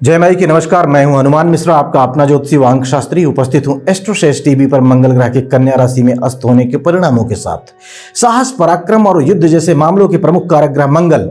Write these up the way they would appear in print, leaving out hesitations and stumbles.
जय माई की नमस्कार। मैं हूं हनुमान मिश्रा, आपका अपना ज्योतिषी वांग शास्त्री। उपस्थित हूं एस्ट्रोश्रेष्ठ टीवी पर मंगल ग्रह के कन्या राशि में अस्त होने के परिणामों के साथ। साहस, पराक्रम और युद्ध जैसे मामलों के प्रमुख कारक ग्रह मंगल,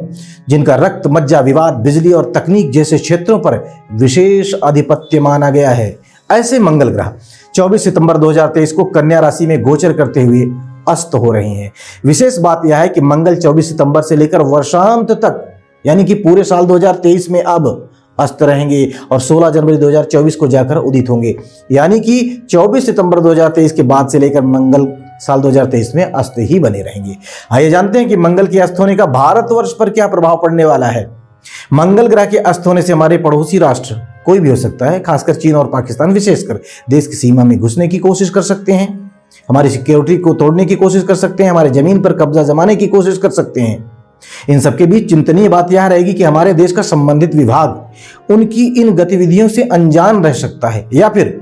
जिनका रक्त, मज्जा, विवाद, बिजली और तकनीक जैसे क्षेत्रों पर विशेष आधिपत्य माना गया है, ऐसे मंगल ग्रह 24 सितंबर 2023 को कन्या राशि में गोचर करते हुए अस्त हो रहे हैं। विशेष बात यह है कि मंगल 24 सितंबर से लेकर वर्षांत तक, यानी कि पूरे साल 2023 में अब अस्त रहेंगे और 16 जनवरी 2024 को जाकर उदित होंगे। यानी कि 24 सितंबर 2023 के बाद से लेकर मंगल साल 2023 में अस्त ही बने रहेंगे। आइए जानते हैं कि मंगल के अस्त होने का भारतवर्ष पर क्या प्रभाव पड़ने वाला है। मंगल ग्रह के अस्त होने से हमारे पड़ोसी राष्ट्र, कोई भी हो सकता है, खासकर चीन और पाकिस्तान, विशेषकर देश की सीमा में घुसने की कोशिश कर सकते हैं, हमारी सिक्योरिटी को तोड़ने की कोशिश कर सकते हैं, हमारे जमीन पर कब्जा जमाने की कोशिश कर सकते हैं। इन सबके बीच चिंतनीय बात यह रहेगी कि हमारे देश का संबंधित विभाग उनकी इन गतिविधियों से अनजान रह सकता है या फिर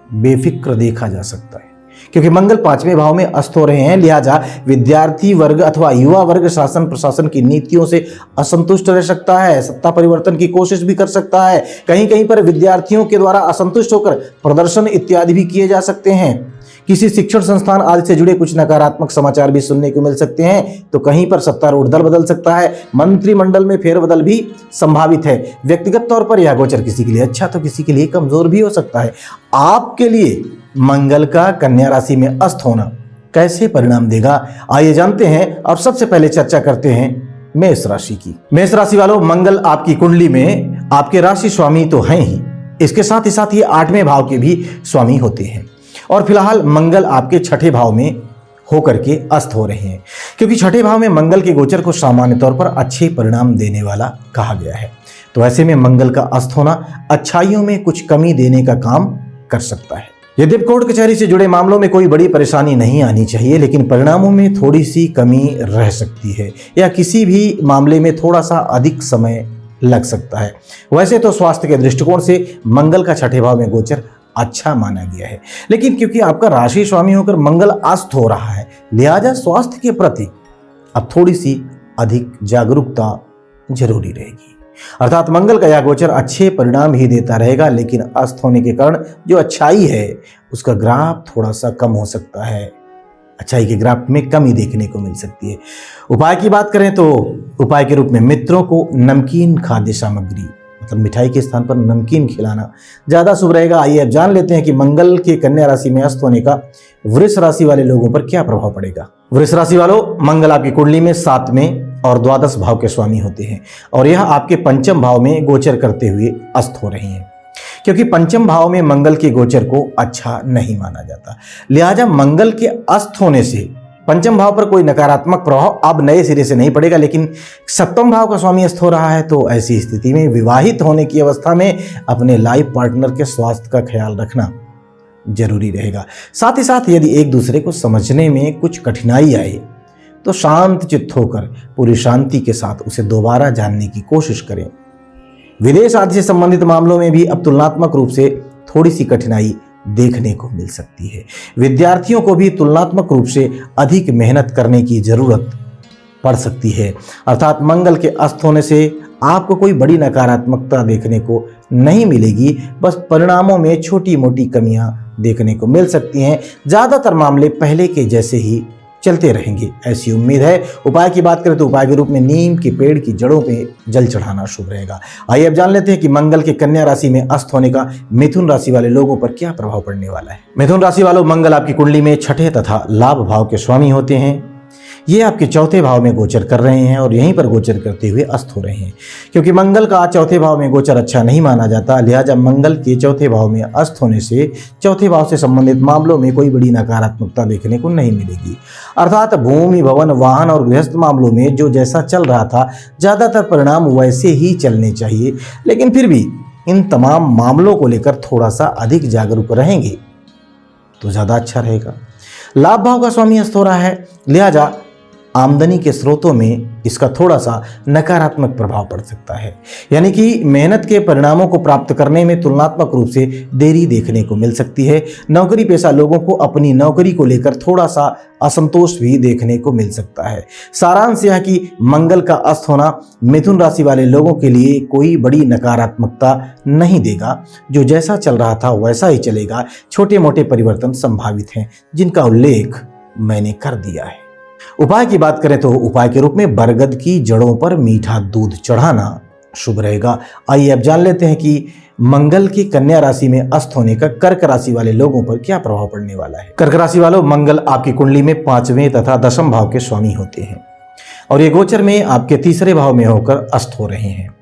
बेफिक्र देखा जा सकता है, क्योंकि मंगल 5वें भाव में अस्त हो रहे हैं। लिहाजा विद्यार्थी वर्ग अथवा युवा वर्ग शासन प्रशासन की नीतियों से असंतुष्ट रह सकता है, सत्ता परिवर्तन की कोशिश भी कर सकता है। कहीं कहीं पर विद्यार्थियों के द्वारा असंतुष्ट होकर प्रदर्शन इत्यादि भी किए जा सकते हैं। किसी शिक्षण संस्थान आदि से जुड़े कुछ नकारात्मक समाचार भी सुनने को मिल सकते हैं। तो कहीं पर सत्तारूढ़ दल बदल सकता है, मंत्रिमंडल में फेरबदल भी संभावित है। व्यक्तिगत तौर पर यह गोचर किसी के लिए अच्छा तो किसी के लिए कमजोर भी हो सकता है। आपके लिए मंगल का कन्या राशि में अस्त होना कैसे परिणाम देगा, आइए जानते हैं। और सबसे पहले चर्चा करते हैं मेष राशि की। मेष राशि वालों, मंगल आपकी कुंडली में आपके राशि स्वामी तो हैं ही, इसके साथ ही ये 8वें भाव के भी स्वामी होते हैं। और फिलहाल मंगल आपके 6ठे भाव में होकर के अस्त हो रहे हैं, क्योंकि 6ठे भाव में मंगल के गोचर को सामान्य तौर पर अच्छे परिणाम देने वाला कहा गया है। तो ऐसे में मंगल का अस्त होना अच्छाइयों में कुछ कमी देने का काम कर सकता है। यद्यपि कोर्ट कचहरी से जुड़े मामलों में कोई बड़ी परेशानी नहीं आनी चाहिए, लेकिन परिणामों में थोड़ी सी कमी रह सकती है या किसी भी मामले में थोड़ा सा अधिक समय लग सकता है। वैसे तो स्वास्थ्य के दृष्टिकोण से मंगल का 6ठे भाव में गोचर अच्छा माना गया है, लेकिन क्योंकि आपका राशि स्वामी होकर मंगल अस्त हो रहा है, लिहाजा स्वास्थ्य के प्रति अब थोड़ी सी अधिक जागरूकता जरूरी रहेगी। अर्थात मंगल का यह गोचर अच्छे परिणाम ही देता रहेगा, लेकिन अस्त होने के कारण जो अच्छाई है उसका ग्राफ थोड़ा सा कम हो सकता है। अच्छाई के ग्राफ में कमी देखने को मिल सकती है। उपाय की बात करें तो उपाय के रूप में मित्रों को नमकीन खाद्य सामग्री, मतलब मिठाई के स्थान पर नमकीन खिलाना ज़्यादा शुभ रहेगा। आइए अब जान लेते हैं कि मंगल के कन्या राशि में अस्त होने का वृष राशि वाले लोगों पर क्या प्रभाव पड़ेगा। वृष राशि वालों, मंगल आपकी कुंडली में 7वें और द्वादश भाव के स्वामी होते हैं और यह आपके 5म भाव में गोचर करते हुए अस्त हो रहे हैं। क्योंकि 5म भाव में मंगल के गोचर को अच्छा नहीं माना जाता, लिहाजा मंगल के अस्त होने से 5म भाव पर कोई नकारात्मक प्रभाव अब नए सिरे से नहीं पड़ेगा, लेकिन 7वें भाव का स्वामी अस्त हो रहा है। तो ऐसी स्थिति में विवाहित होने की अवस्था में अपने लाइफ पार्टनर के स्वास्थ्य का ख्याल रखना जरूरी रहेगा। साथ ही साथ यदि एक दूसरे को समझने में कुछ कठिनाई आए तो शांत चित्त होकर पूरी शांति के साथ उसे दोबारा जानने की कोशिश करें। विदेश आदि से संबंधित मामलों में भी अब तुलनात्मक रूप से थोड़ी सी कठिनाई देखने को मिल सकती है। विद्यार्थियों को भी तुलनात्मक रूप से अधिक मेहनत करने की जरूरत पड़ सकती है। अर्थात मंगल के अस्त होने से आपको कोई बड़ी नकारात्मकता देखने को नहीं मिलेगी, बस परिणामों में छोटी मोटी कमियां देखने को मिल सकती हैं। ज़्यादातर मामले पहले के जैसे ही चलते रहेंगे, ऐसी उम्मीद है। उपाय की बात करें तो उपाय के रूप में नीम के पेड़ की जड़ों पे जल चढ़ाना शुभ रहेगा। आइए अब जान लेते हैं कि मंगल के कन्या राशि में अस्त होने का मिथुन राशि वाले लोगों पर क्या प्रभाव पड़ने वाला है। मिथुन राशि वालों, मंगल आपकी कुंडली में 6ठे तथा लाभ भाव के स्वामी होते हैं। ये आपके 4थे भाव में गोचर कर रहे हैं और यहीं पर गोचर करते हुए अस्त हो रहे हैं। क्योंकि मंगल का 4थे भाव में गोचर अच्छा नहीं माना जाता, लिहाजा मंगल के 4थे भाव में अस्त होने से 4थे भाव से संबंधित मामलों में कोई बड़ी नकारात्मकता देखने को नहीं मिलेगी। अर्थात भूमि, भवन, वाहन और गृहस्थ मामलों में जो जैसा चल रहा था, ज़्यादातर परिणाम वैसे ही चलने चाहिए, लेकिन फिर भी इन तमाम मामलों को लेकर थोड़ा सा अधिक जागरूक रहेंगे तो ज़्यादा अच्छा रहेगा। लाभ भाव का स्वामी अस्त हो रहा है, लिहाजा आमदनी के स्रोतों में इसका थोड़ा सा नकारात्मक प्रभाव पड़ सकता है। यानी कि मेहनत के परिणामों को प्राप्त करने में तुलनात्मक रूप से देरी देखने को मिल सकती है। नौकरी पेशा लोगों को अपनी नौकरी को लेकर थोड़ा सा असंतोष भी देखने को मिल सकता है। सारांश यह कि मंगल का अस्त होना मिथुन राशि वाले लोगों के लिए कोई बड़ी नकारात्मकता नहीं देगा। जो जैसा चल रहा था वैसा ही चलेगा। छोटे मोटे परिवर्तन संभावित हैं, जिनका उल्लेख मैंने कर दिया है। उपाय की बात करें तो उपाय के रूप में बरगद की जड़ों पर मीठा दूध चढ़ाना शुभ रहेगा। आइए अब जान लेते हैं कि मंगल की कन्या राशि में अस्त होने का कर्क राशि वाले लोगों पर क्या प्रभाव पड़ने वाला है। कर्क राशि वालों, मंगल आपकी कुंडली में 5वें तथा 10वें भाव के स्वामी होते हैं और ये गोचर में आपके 3रे भाव में होकर अस्त हो रहे हैं।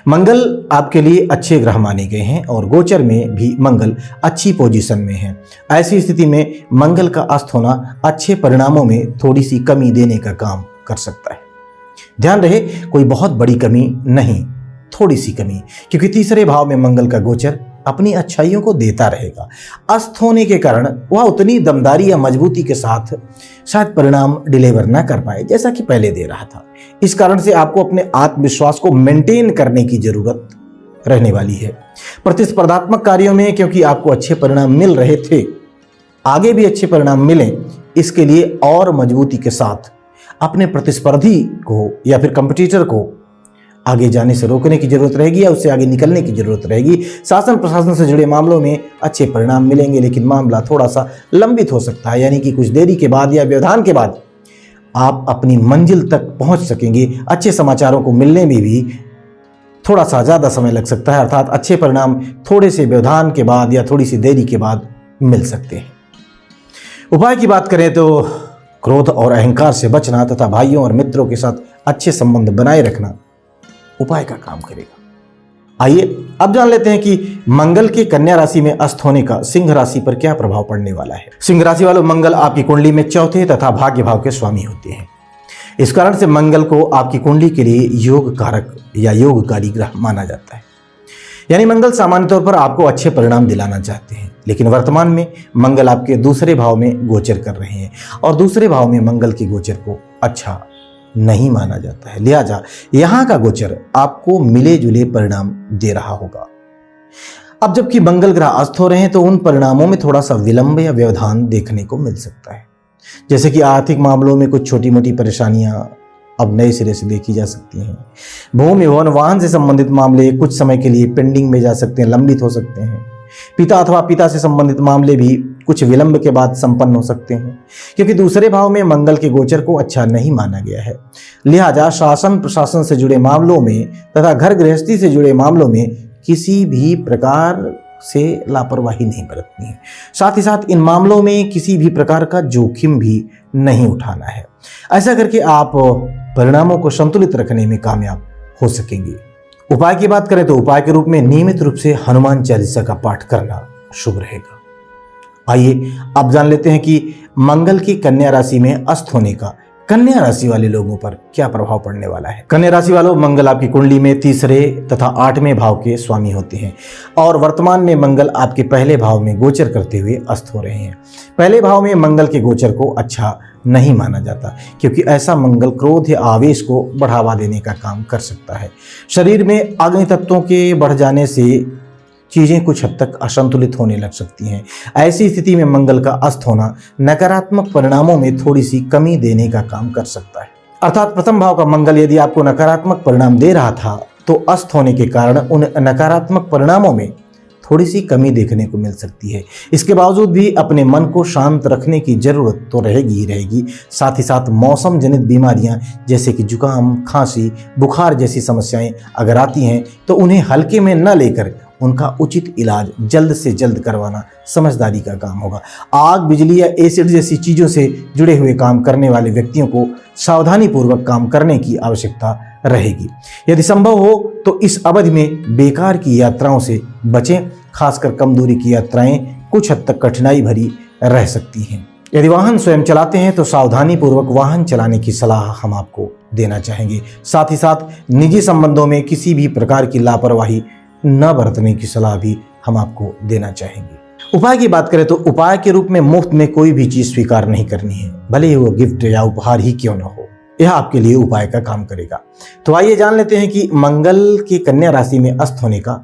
मंगल आपके लिए अच्छे ग्रह माने गए हैं और गोचर में भी मंगल अच्छी पोजीशन में है। ऐसी स्थिति में मंगल का अस्त होना अच्छे परिणामों में थोड़ी सी कमी देने का काम कर सकता है। ध्यान रहे, कोई बहुत बड़ी कमी नहीं, थोड़ी सी कमी, क्योंकि 3रे भाव में मंगल का गोचर अपनी अच्छाइयों को देता रहेगा। अस्त होने के कारण वह उतनी दमदारी या मजबूती के साथ शायद परिणाम डिलीवर ना कर पाए जैसा कि पहले दे रहा था। इस कारण से आपको अपने आत्मविश्वास को मेंटेन करने की जरूरत रहने वाली है। प्रतिस्पर्धात्मक कार्यों में क्योंकि आपको अच्छे परिणाम मिल रहे थे, आगे भी अच्छे परिणाम मिलें, इसके लिए और मजबूती के साथ अपने प्रतिस्पर्धी को या फिर कंपटीटर को आगे जाने से रोकने की जरूरत रहेगी या उससे आगे निकलने की जरूरत रहेगी। शासन प्रशासन से जुड़े मामलों में अच्छे परिणाम मिलेंगे, लेकिन मामला थोड़ा सा लंबित हो सकता है। यानी कि कुछ देरी के बाद या व्यवधान के बाद आप अपनी मंजिल तक पहुंच सकेंगे। अच्छे समाचारों को मिलने में भी थोड़ा सा ज़्यादा समय लग सकता है, अर्थात अच्छे परिणाम थोड़े से व्यवधान के बाद या थोड़ी सी देरी के बाद मिल सकते हैं। उपाय की बात करें तो क्रोध और अहंकार से बचना तथा भाइयों और मित्रों के साथ अच्छे संबंध बनाए रखना उपाय का काम करेगा। आइए अब जान लेते हैं कि मंगल के कन्या राशि में अस्त होने का सिंह राशि पर क्या प्रभाव पड़ने वाला है। सिंह राशि वालों, मंगल आपकी कुंडली में 4थे तथा भाग्य भाव के स्वामी होते हैं। इस कारण से मंगल को आपकी कुंडली के लिए योग कारक या योगकारी ग्रह माना जाता है। यानी मंगल सामान्य तौर पर आपको अच्छे परिणाम दिलाना चाहते हैं, लेकिन वर्तमान में मंगल आपके 2रे भाव में गोचर कर रहे हैं और 2रे भाव में मंगल के गोचर को अच्छा नहीं माना जाता है। लिहाजा यहां का गोचर आपको मिले जुले परिणाम दे रहा होगा। अब जबकि मंगल ग्रह अस्त हो रहे हैं तो उन परिणामों में थोड़ा सा विलंब या व्यवधान देखने को मिल सकता है। जैसे कि आर्थिक मामलों में कुछ छोटी मोटी परेशानियां अब नए सिरे से देखी जा सकती हैं। भूमि भवन वाहन से संबंधित मामले कुछ समय के लिए पेंडिंग में जा सकते हैं, लंबित हो सकते हैं। पिता अथवा पिता से संबंधित मामले भी कुछ विलंब के बाद संपन्न हो सकते हैं, क्योंकि 2रे भाव में मंगल के गोचर को अच्छा नहीं माना गया है। लिहाजा शासन प्रशासन से जुड़े मामलों में तथा घर गृहस्थी से जुड़े मामलों में किसी भी प्रकार से लापरवाही नहीं बरतनी है। साथ ही साथ इन मामलों में किसी भी प्रकार का जोखिम भी नहीं उठाना है। ऐसा करके आप परिणामों को संतुलित रखने में कामयाब हो सकेंगे। उपाय की बात करें तो उपाय के रूप में नियमित रूप से हनुमान चालीसा का पाठ करना शुभ रहेगा। आइए अब जान लेते हैं कि मंगल की कन्या राशि में अस्त होने का कन्या राशि वाले लोगों पर क्या प्रभाव पड़ने वाला है। कन्या राशि वालों, मंगल आपकी कुंडली में 3रे तथा 8वें भाव के स्वामी होते हैं और वर्तमान में मंगल आपके 1 भाव में गोचर करते हुए अस्त हो रहे हैं। 1 भाव में मंगल के गोचर को अच्छा नहीं माना जाता, क्योंकि ऐसा मंगल क्रोध या आवेश को बढ़ावा देने का काम कर सकता है। शरीर में अग्नि तत्वों के बढ़ जाने से चीज़ें कुछ हद तक असंतुलित होने लग सकती हैं। ऐसी स्थिति में मंगल का अस्त होना नकारात्मक परिणामों में थोड़ी सी कमी देने का काम कर सकता है। अर्थात प्रथम भाव का मंगल यदि आपको नकारात्मक परिणाम दे रहा था तो अस्त होने के कारण उन नकारात्मक परिणामों में थोड़ी सी कमी देखने को मिल सकती है। इसके बावजूद भी अपने मन को शांत रखने की जरूरत तो रहेगी ही रहेगी। साथ ही साथ मौसम जनित बीमारियां जैसे कि जुकाम, खांसी, बुखार जैसी समस्याएं अगर आती हैं तो उन्हें हल्के में न लेकर उनका उचित इलाज जल्द से जल्द करवाना समझदारी का काम होगा। आग, बिजली या एसिड जैसी चीज़ों से जुड़े हुए काम करने वाले व्यक्तियों को सावधानीपूर्वक काम करने की आवश्यकता रहेगी। यदि संभव हो तो इस अवधि में बेकार की यात्राओं से बचें। खासकर कम दूरी की यात्राएं कुछ हद तक कठिनाई भरी रह सकती हैं। यदि वाहन स्वयं चलाते हैं तो सावधानीपूर्वक वाहन चलाने की सलाह हम आपको देना चाहेंगे। साथ ही साथ निजी संबंधों में किसी भी प्रकार की लापरवाही न बरतने की सलाह भी हम आपको देना चाहेंगे। उपाय की बात करें तो उपाय के रूप में मुफ्त में कोई भी चीज स्वीकार नहीं करनी है, भले ही वो गिफ्ट या उपहार ही क्यों न हो। यह आपके लिए उपाय का काम करेगा। तो आइए जान लेते हैं कि मंगल की कन्या राशि में अस्त होने का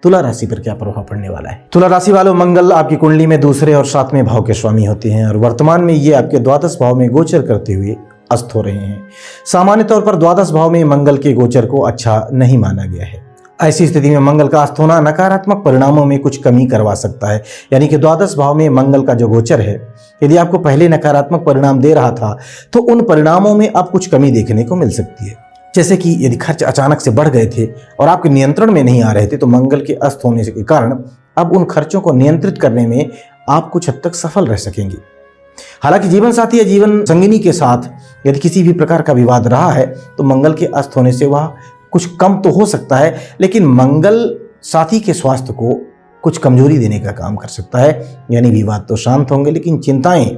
तुला राशि पर क्या प्रभाव पड़ने वाला है। तुला राशि वालों, मंगल आपकी कुंडली में दूसरे और सातवें भाव के स्वामी होते हैं और वर्तमान में ये आपके द्वादश भाव में गोचर करते हुए अस्त हो रहे हैं। सामान्य तौर पर द्वादश भाव में मंगल के गोचर को अच्छा नहीं माना गया है। ऐसी स्थिति में मंगल का अस्त होना नकारात्मक परिणामों में कुछ कमी करवा सकता है। यानी कि द्वादश भाव में मंगल का जो गोचर है, यदि आपको पहले नकारात्मक परिणाम दे रहा था तो उन परिणामों में अब कुछ कमी देखने को मिल सकती है। जैसे कि यदि खर्च अचानक से बढ़ गए थे और आपके नियंत्रण में नहीं आ रहे थे, तो मंगल के अस्त होने के कारण अब उन खर्चों को नियंत्रित करने में आप कुछ हद तक सफल रह सकेंगे। हालांकि जीवन साथी या जीवन संगिनी के साथ यदि किसी भी प्रकार का विवाद रहा है तो मंगल के अस्त होने से वह कुछ कम तो हो सकता है, लेकिन मंगल साथी के स्वास्थ्य को कुछ कमजोरी देने का काम कर सकता है। यानी विवाद तो शांत होंगे लेकिन चिंताएं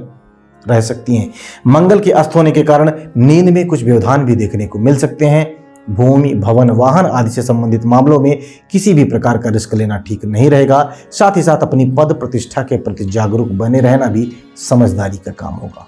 रह सकती हैं। मंगल के अस्त होने के कारण नींद में कुछ व्यवधान भी देखने को मिल सकते हैं। भूमि, भवन, वाहन आदि से संबंधित मामलों में किसी भी प्रकार का रिस्क लेना ठीक नहीं रहेगा। साथ ही साथ अपनी पद प्रतिष्ठा के प्रति जागरूक बने रहना भी समझदारी का काम होगा।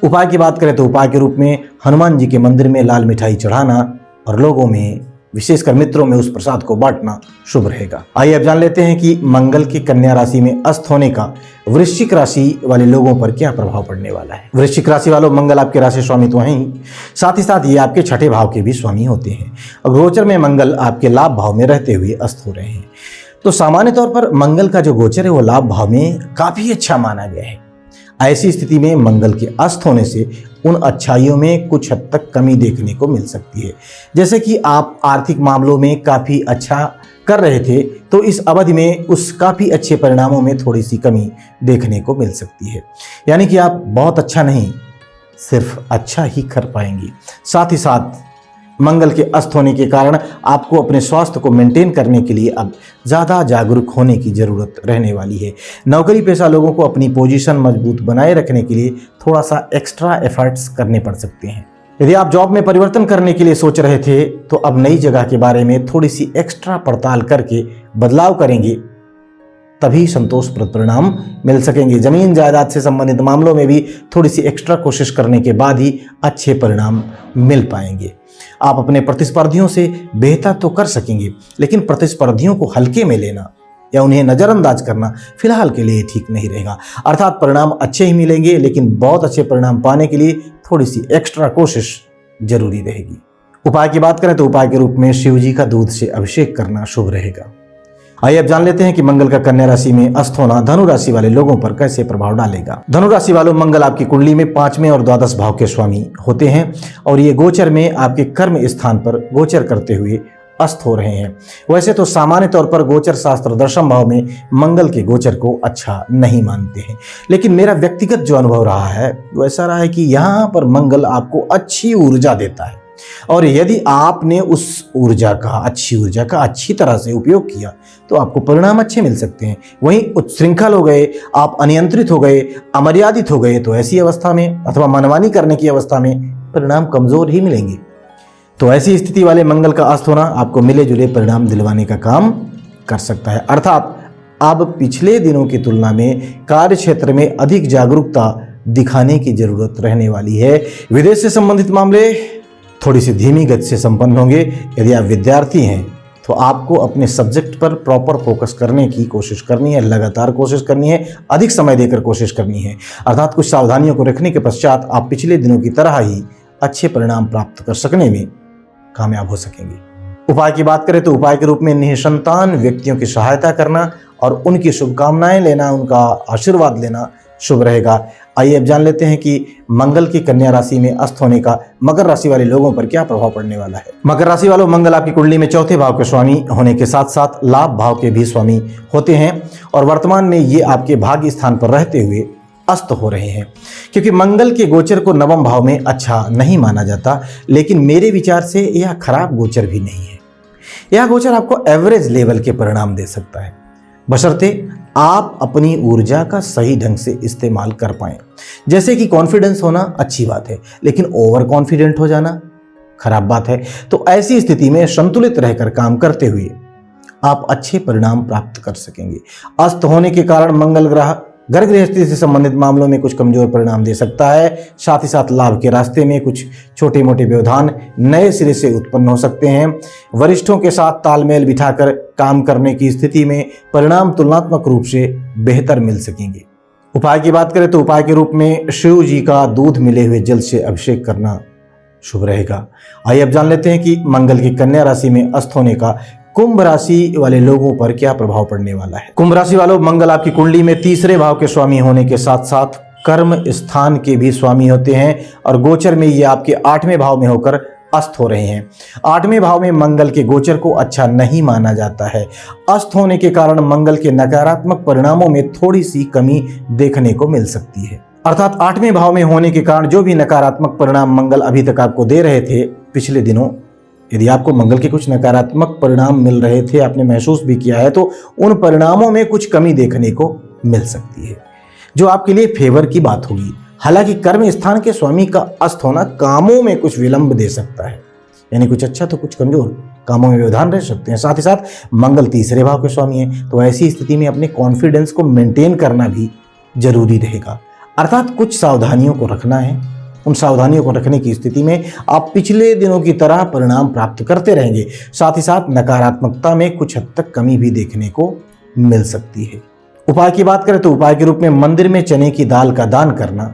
उपाय की बात करें तो उपाय के रूप में हनुमान जी के मंदिर में लाल मिठाई चढ़ाना और लोगों में, विशेषकर मित्रों में, उस प्रसाद को बांटना शुभ रहेगा। आइए अब जान लेते हैं कि मंगल की कन्या राशि में अस्त होने का वृश्चिक राशि वाले लोगों पर क्या प्रभाव पड़ने वाला है। वृश्चिक राशि वालों, मंगल आपके राशि स्वामी तो हैं ही, साथ ही साथ ये आपके छठे भाव के भी स्वामी होते हैं और गोचर में मंगल आपके लाभ भाव में रहते हुए अस्त हो रहे हैं। तो सामान्य तौर पर मंगल का जो गोचर है वो लाभ भाव में काफी अच्छा माना गया है। ऐसी स्थिति में मंगल के अस्त होने से उन अच्छाइयों में कुछ हद तक कमी देखने को मिल सकती है। जैसे कि आप आर्थिक मामलों में काफ़ी अच्छा कर रहे थे तो इस अवधि में उस काफ़ी अच्छे परिणामों में थोड़ी सी कमी देखने को मिल सकती है। यानी कि आप बहुत अच्छा नहीं, सिर्फ अच्छा ही कर पाएंगे। साथ ही साथ मंगल के अस्त होने के कारण आपको अपने स्वास्थ्य को मेंटेन करने के लिए अब ज़्यादा जागरूक होने की ज़रूरत रहने वाली है। नौकरी पेशा लोगों को अपनी पोजीशन मजबूत बनाए रखने के लिए थोड़ा सा एक्स्ट्रा एफर्ट्स करने पड़ सकते हैं। यदि आप जॉब में परिवर्तन करने के लिए सोच रहे थे तो अब नई जगह के बारे में थोड़ी सी एक्स्ट्रा पड़ताल करके बदलाव करेंगे, तभी संतोषप्रद परिणाम मिल सकेंगे। जमीन जायदाद से संबंधित मामलों में भी थोड़ी सी एक्स्ट्रा कोशिश करने के बाद ही अच्छे परिणाम मिल पाएंगे। आप अपने प्रतिस्पर्धियों से बेहतर तो कर सकेंगे, लेकिन प्रतिस्पर्धियों को हल्के में लेना या उन्हें नज़रअंदाज करना फिलहाल के लिए ठीक नहीं रहेगा। अर्थात परिणाम अच्छे ही मिलेंगे, लेकिन बहुत अच्छे परिणाम पाने के लिए थोड़ी सी एक्स्ट्रा कोशिश जरूरी रहेगी। उपाय की बात करें तो उपाय के रूप में शिव जी का दूध से अभिषेक करना शुभ रहेगा। आइए अब जान लेते हैं कि मंगल का कन्या राशि में अस्त होना धनु राशि वाले लोगों पर कैसे प्रभाव डालेगा। धनु राशि वालों, मंगल आपकी कुंडली में 5वें और द्वादश भाव के स्वामी होते हैं और ये गोचर में आपके कर्म स्थान पर गोचर करते हुए अस्त हो रहे हैं। वैसे तो सामान्य तौर पर गोचर शास्त्र दशम भाव में मंगल के गोचर को अच्छा नहीं मानते हैं, लेकिन मेरा व्यक्तिगत जो अनुभव रहा है वो ऐसा रहा है कि यहाँ पर मंगल आपको अच्छी ऊर्जा देता है और यदि आपने उस अच्छी ऊर्जा का अच्छी तरह से उपयोग किया तो आपको परिणाम अच्छे मिल सकते हैं। वहीं उच्छृंखल हो गए, आप अनियंत्रित हो गए, अमर्यादित हो गए तो ऐसी अवस्था में अथवा मनमानी करने की अवस्था में परिणाम कमजोर ही मिलेंगे। तो ऐसी स्थिति वाले मंगल का अस्त होना आपको मिले जुले परिणाम दिलवाने का काम कर सकता है। अर्थात अब पिछले दिनों की तुलना में कार्य क्षेत्र में अधिक जागरूकता दिखाने की जरूरत रहने वाली है। विदेश से संबंधित मामले थोड़ी सी धीमी गति से संपन्न होंगे। यदि आप विद्यार्थी हैं तो आपको अपने सब्जेक्ट पर प्रॉपर फोकस करने की कोशिश करनी है, लगातार कोशिश करनी है, अधिक समय देकर कोशिश करनी है। अर्थात कुछ सावधानियों को रखने के पश्चात आप पिछले दिनों की तरह ही अच्छे परिणाम प्राप्त कर सकने में कामयाब हो सकेंगे। उपाय की बात करें तो उपाय के रूप में निसंतान व्यक्तियों की सहायता करना और उनकी शुभकामनाएं लेना, उनका आशीर्वाद लेना शुभ रहेगा। आइए अब जान लेते हैं कि मंगल की कन्या राशि में अस्त होने का मकर राशि वाले लोगों पर क्या प्रभाव पड़ने वाला है। मकर राशि वालों, मंगल आपकी कुंडली में चौथे भाव के स्वामी होने के साथ साथ लाभ भाव के भी स्वामी होते हैं और वर्तमान में ये आपके भाग्य स्थान पर रहते हुए अस्त हो रहे हैं। क्योंकि मंगल के गोचर को नवम भाव में अच्छा नहीं माना जाता, लेकिन मेरे विचार से यह खराब गोचर भी नहीं है। यह गोचर आपको एवरेज लेवल के परिणाम दे सकता है, बशर्ते आप अपनी ऊर्जा का सही ढंग से इस्तेमाल कर पाएं। जैसे कि कॉन्फिडेंस होना अच्छी बात है, लेकिन ओवर कॉन्फिडेंट हो जाना खराब बात है। तो ऐसी स्थिति में संतुलित रहकर काम करते हुए आप अच्छे परिणाम प्राप्त कर सकेंगे। अस्त होने के कारण मंगल ग्रह घर गृहस्थी से संबंधित मामलों में कुछ कमजोर परिणाम दे सकता है। साथ ही साथ लाभ के रास्ते में कुछ छोटे मोटे व्यवधान नए सिरे से उत्पन्न हो सकते हैं। वरिष्ठों के साथ तालमेल बिठाकर काम करने की स्थिति में परिणाम तुलनात्मक रूप से बेहतर मिल सकेंगे। उपाय की बात करें तो उपाय के रूप में शिव जी का दूध मिले हुए जल से अभिषेक करना शुभ रहेगा। आइए अब जान लेते हैं कि मंगल की कन्या राशि में अस्त होने का कुंभ राशि वाले लोगों पर क्या प्रभाव पड़ने वाला है। कुंभ राशि वालों, मंगल आपकी कुंडली में तीसरे भाव के स्वामी होने के साथ साथ कर्म स्थान के भी स्वामी होते हैं और गोचर में ये आपके 8वें भाव में होकर अस्त हो रहे हैं। 8वें भाव में मंगल के गोचर को अच्छा नहीं माना जाता है। अस्त होने के कारण मंगल के नकारात्मक परिणामों में थोड़ी सी कमी देखने को मिल सकती है। अर्थात 8वें भाव में होने के कारण जो भी नकारात्मक परिणाम मंगल अभी तक आपको दे रहे थे पिछले दिनों, यदि आपको मंगल के कुछ नकारात्मक परिणाम मिल रहे थे, आपने महसूस भी किया है, तो उन परिणामों में कुछ कमी देखने को मिल सकती है जो आपके लिए फेवर की बात होगी। हालांकि कर्म स्थान के स्वामी का अस्त होना कामों में कुछ विलंब दे सकता है, यानी कुछ अच्छा तो कुछ कमजोर कामों में व्यवधान रह सकते हैं। साथ ही साथ मंगल तीसरे भाव के स्वामी है, तो ऐसी स्थिति में अपने कॉन्फिडेंस को मेंटेन करना भी जरूरी रहेगा। अर्थात कुछ सावधानियों को रखना है। उन सावधानियों को रखने की स्थिति में आप पिछले दिनों की तरह परिणाम प्राप्त करते रहेंगे। साथ ही साथ नकारात्मकता में कुछ हद तक कमी भी देखने को मिल सकती है। उपाय की बात करें तो उपाय के रूप में मंदिर में चने की दाल का दान करना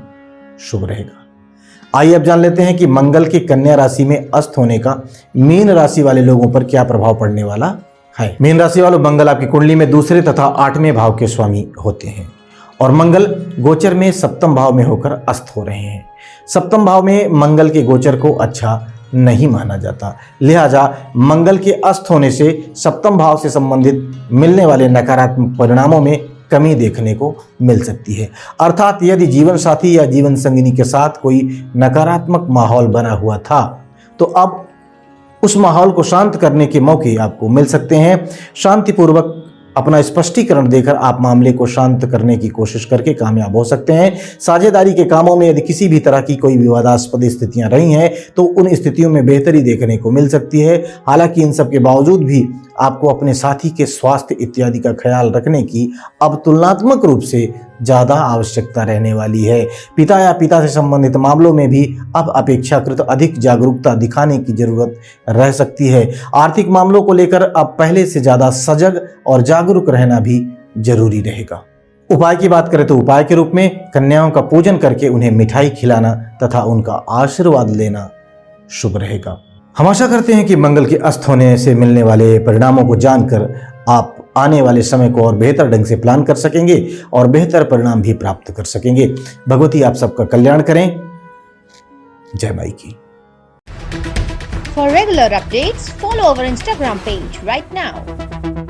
शुभ रहेगा। आइए अब जान लेते हैं कि मंगल की कन्या राशि में अस्त होने का मीन राशि वाले लोगों पर क्या प्रभाव पड़ने वाला है। मीन राशि वालों, मंगल आपकी कुंडली में दूसरे तथा 8वें भाव के स्वामी होते हैं और मंगल गोचर में 7वें भाव में होकर अस्त हो रहे हैं। 7वें भाव में मंगल के गोचर को अच्छा नहीं माना जाता, लिहाजा मंगल के अस्त होने से 7वें भाव से संबंधित मिलने वाले नकारात्मक परिणामों में कमी देखने को मिल सकती है। अर्थात यदि जीवन साथी या जीवन संगिनी के साथ कोई नकारात्मक माहौल बना हुआ था तो अब उस माहौल को शांत करने के मौके आपको मिल सकते हैं। शांतिपूर्वक अपना स्पष्टीकरण देकर आप मामले को शांत करने की कोशिश करके कामयाब हो सकते हैं। साझेदारी के कामों में यदि किसी भी तरह की कोई विवादास्पद स्थितियां रही हैं तो उन स्थितियों में बेहतरी देखने को मिल सकती है। हालांकि इन सब के बावजूद भी आपको अपने साथी के स्वास्थ्य इत्यादि का ख्याल रखने की अब तुलनात्मक रूप से ज़्यादा आवश्यकता रहने वाली है। पिता या पिता से संबंधित मामलों में भी अब अपेक्षाकृत अधिक जागरूकता दिखाने की जरूरत रह सकती है। आर्थिक मामलों को लेकर अब पहले से ज़्यादा सजग और जागरूक रहना भी जरूरी रहेगा। उपाय की बात करें तो उपाय के रूप में कन्याओं का पूजन करके उन्हें मिठाई खिलाना तथा उनका आशीर्वाद लेना शुभ रहेगा। हम आशा करते हैं कि मंगल के अस्त होने से मिलने वाले परिणामों को जानकर आप आने वाले समय को और बेहतर ढंग से प्लान कर सकेंगे और बेहतर परिणाम भी प्राप्त कर सकेंगे। भगवती आप सबका कल्याण करें। जय माई की। For regular updates, follow our Instagram page right now.